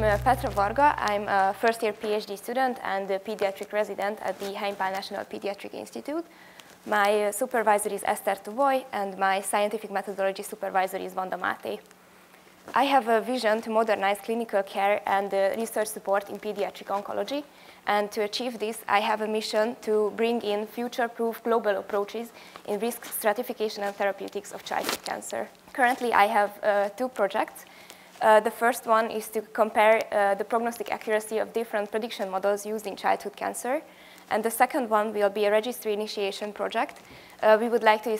Petra Varga. I'm a first-year PhD student and a pediatric resident at the Heim National Pediatric Institute. My supervisor is Esther Tuvoy, and my scientific methodology supervisor is Vanda Máté. I have a vision to modernize clinical care and research support in pediatric oncology. And to achieve this, I have a mission to bring in future-proof global approaches in risk stratification and therapeutics of childhood cancer. Currently, I have two projects. The first one is to compare the prognostic accuracy of different prediction models used in childhood cancer. And the second one will be a registry initiation project. We would like to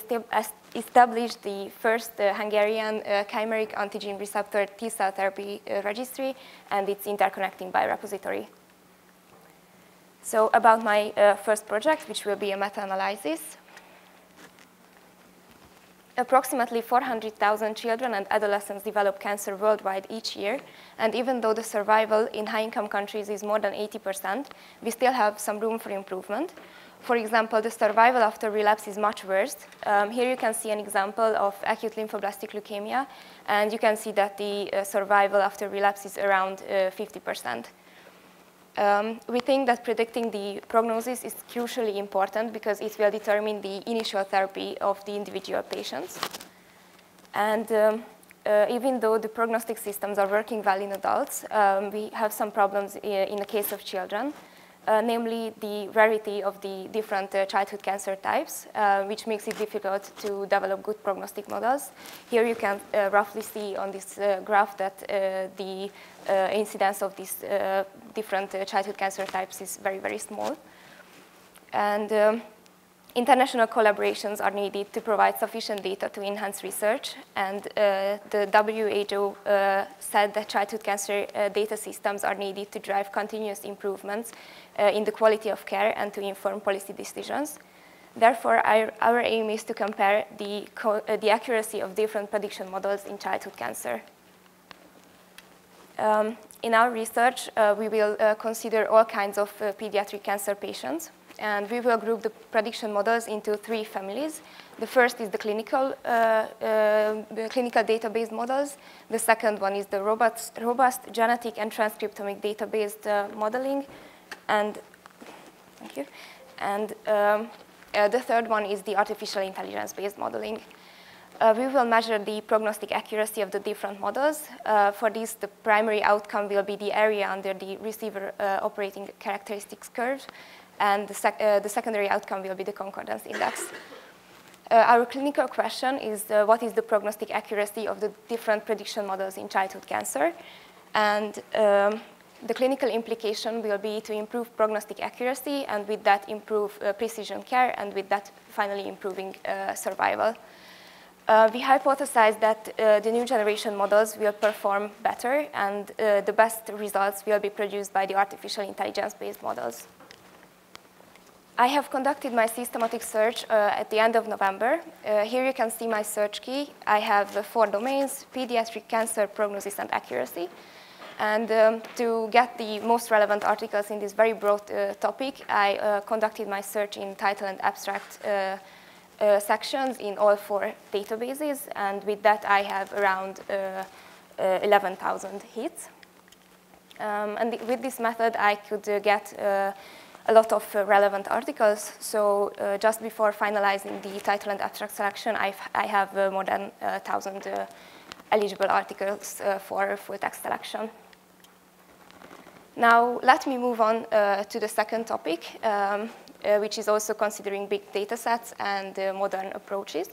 establish the first Hungarian chimeric antigen receptor T-cell therapy registry and its interconnecting biorepository. So about my first project, which will be a meta-analysis. Approximately 400,000 children and adolescents develop cancer worldwide each year, and even though the survival in high-income countries is more than 80%, we still have some room for improvement. For example, the survival after relapse is much worse. Here you can see an example of acute lymphoblastic leukemia, and you can see that the survival after relapse is around 50%. We think that predicting the prognosis is crucially important because it will determine the initial therapy of the individual patients. And even though the prognostic systems are working well in adults, we have some problems in the case of children, namely the rarity of the different childhood cancer types, which makes it difficult to develop good prognostic models. Here you can roughly see on this graph that the incidence of these different childhood cancer types is very, very small. And international collaborations are needed to provide sufficient data to enhance research. And the WHO said that childhood cancer data systems are needed to drive continuous improvements in the quality of care and to inform policy decisions. Therefore, our aim is to compare the accuracy of different prediction models in childhood cancer. In our research, we will consider all kinds of pediatric cancer patients, and we will group the prediction models into three families. The first is the clinical database models. The second one is the robust genetic and transcriptomic database modeling, and thank you. And the third one is the artificial intelligence-based modeling. We will measure the prognostic accuracy of the different models. For this, the primary outcome will be the area under the receiver operating characteristics curve, and the secondary outcome will be the concordance index. Our clinical question is what is the prognostic accuracy of the different prediction models in childhood cancer? And the clinical implication will be to improve prognostic accuracy, and with that improve precision care, and with that finally improving survival. We hypothesize that the new generation models will perform better, and the best results will be produced by the artificial intelligence-based models. I have conducted my systematic search at the end of November. Here you can see my search key. I have 4 domains: pediatric cancer, prognosis, and accuracy. And to get the most relevant articles in this very broad topic, I conducted my search in title and abstract sections in all 4 databases, and with that I have around 11,000 hits. And with this method I could get a lot of relevant articles, so just before finalizing the title and abstract selection, I have more than 1,000 eligible articles for full text selection. Now let me move on to the second topic, which is also considering big data sets and modern approaches.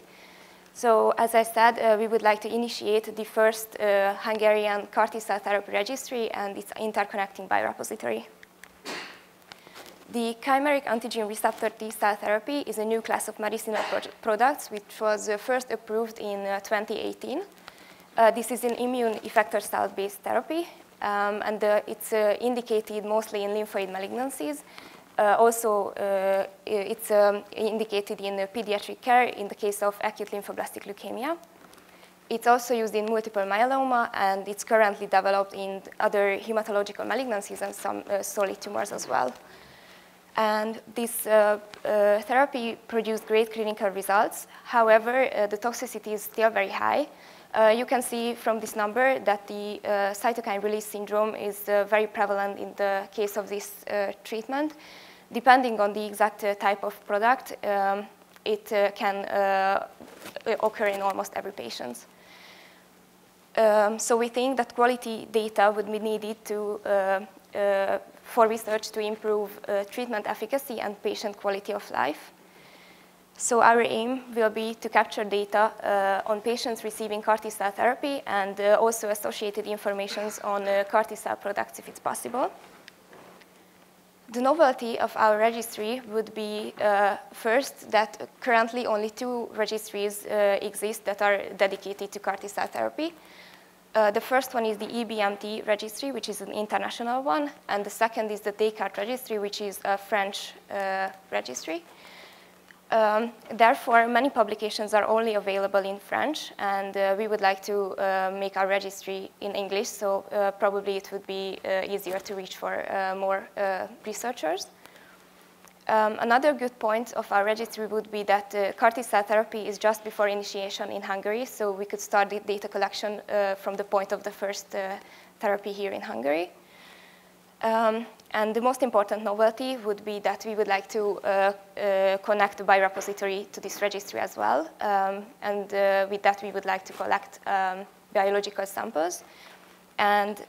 So as I said, we would like to initiate the first Hungarian CAR T-cell therapy registry and its interconnecting biorepository. The chimeric antigen receptor T-cell therapy is a new class of medicinal products which was first approved in 2018. This is an immune effector cell-based therapy, and it's indicated mostly in lymphoid malignancies. Also, it's indicated in pediatric care in the case of acute lymphoblastic leukemia. It's also used in multiple myeloma, and it's currently developed in other hematological malignancies and some solid tumors as well. And this therapy produced great clinical results. However, the toxicity is still very high. You can see from this number that the cytokine release syndrome is very prevalent in the case of this treatment. Depending on the exact type of product, it can occur in almost every patient. So we think that quality data would be needed for research to improve treatment efficacy and patient quality of life. So our aim will be to capture data on patients receiving CAR T-cell therapy and also associated information on CAR T-cell products if it's possible. The novelty of our registry would be, first, that currently only 2 registries exist that are dedicated to CAR T-cell therapy. The first one is the EBMT registry, which is an international one, and the second is the Descartes registry, which is a French registry. Therefore, many publications are only available in French, and we would like to make our registry in English, so probably it would be easier to reach for more researchers. Another good point of our registry would be that CAR T-cell therapy is just before initiation in Hungary, so we could start the data collection from the point of the first therapy here in Hungary. And the most important novelty would be that we would like to connect the biorepository to this registry as well. And with that, we would like to collect biological samples. And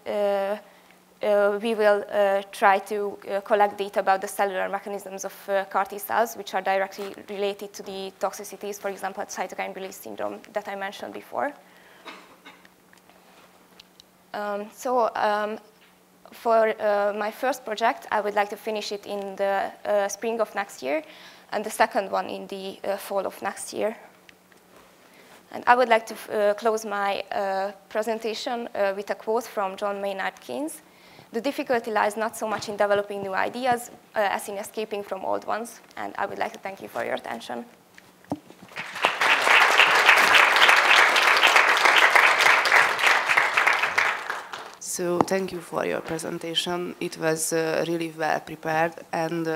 we will try to collect data about the cellular mechanisms of CAR T cells, which are directly related to the toxicities, for example, cytokine release syndrome that I mentioned before. For my first project, I would like to finish it in the spring of next year, and the second one in the fall of next year. And I would like to close my presentation with a quote from John Maynard Keynes. The difficulty lies not so much in developing new ideas as in escaping from old ones. And I would like to thank you for your attention. So thank you for your presentation. It was really well prepared. And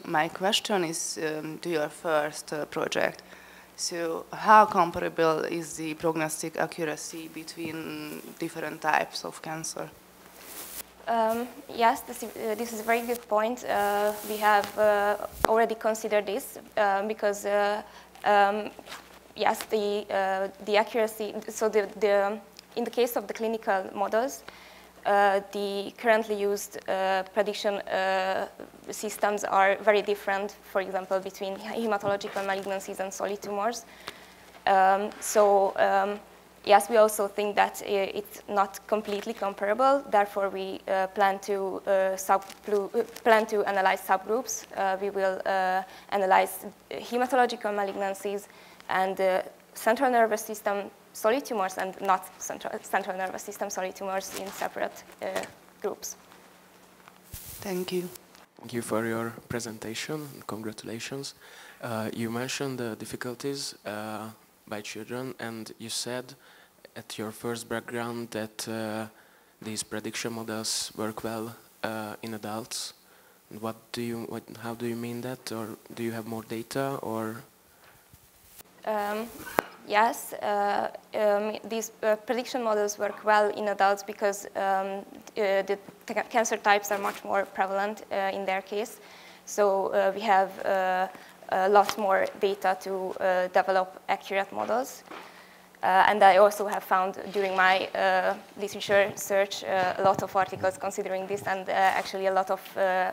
my question is to your first project. So how comparable is the prognostic accuracy between different types of cancer? Yes, this is a very good point. We have already considered this because, yes, the accuracy, so in the case of the clinical models, the currently used prediction systems are very different, for example, between hematological malignancies and solid tumors. Yes, we also think that it's not completely comparable. Therefore, we plan to analyze subgroups. We will analyze hematological malignancies and central nervous system solid tumors and not central nervous system solid tumors in separate groups. Thank you. Thank you for your presentation. Congratulations. You mentioned the difficulties by children, and you said at your first background that these prediction models work well in adults. How do you mean that, or do you have more data, or? Yes, these prediction models work well in adults because the cancer types are much more prevalent in their case. So we have a lot more data to develop accurate models. And I also have found during my literature search a lot of articles considering this, and actually a lot of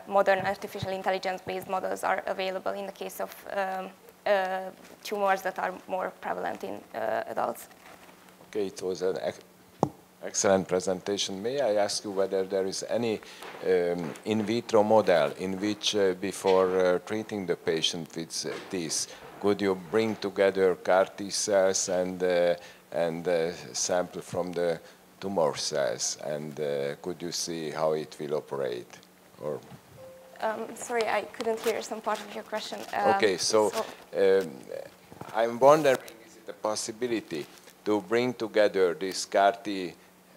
modern artificial intelligence-based models are available in the case of tumors that are more prevalent in adults. Okay, it was an excellent presentation. May I ask you whether there is any in vitro model in which before treating the patient with this, could you bring together CAR T cells and sample from the tumor cells, and could you see how it will operate? Or sorry, I couldn't hear some part of your question. Okay, I'm wondering, is it a possibility to bring together these CAR T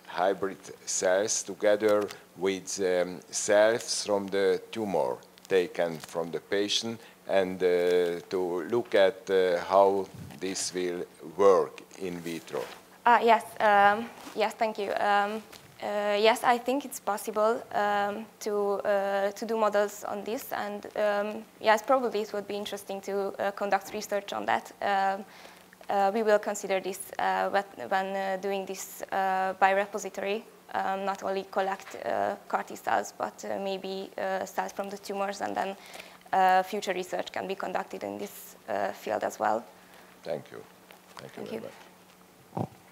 hybrid cells together with cells from the tumor taken from the patient and to look at how this will work in vitro? Yes, yes, thank you. Yes, I think it's possible to do models on this, and yes, probably it would be interesting to conduct research on that. We will consider this when doing this biorepository, not only collect CAR T cells, but maybe cells from the tumors, and then future research can be conducted in this field as well. Thank you. Thank you very much.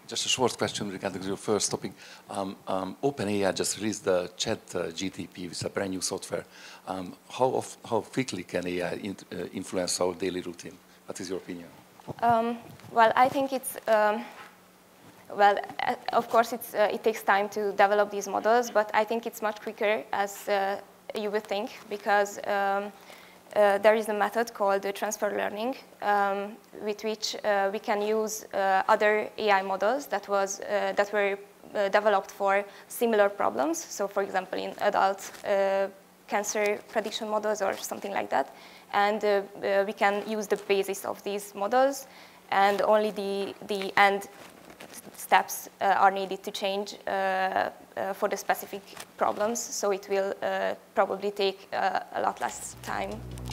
Just a short question regarding your first topic. OpenAI just released the ChatGPT with a brand new software. How quickly can AI influence our daily routine? What is your opinion? Well, I think it's, well, of course, it takes time to develop these models, but I think it's much quicker as you would think, because there is a method called transfer learning, with which we can use other AI models that were developed for similar problems. So, for example, in adult cancer prediction models or something like that. And we can use the basis of these models, and only the end steps are needed to change for the specific problems. So it will probably take a lot less time,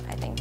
I think.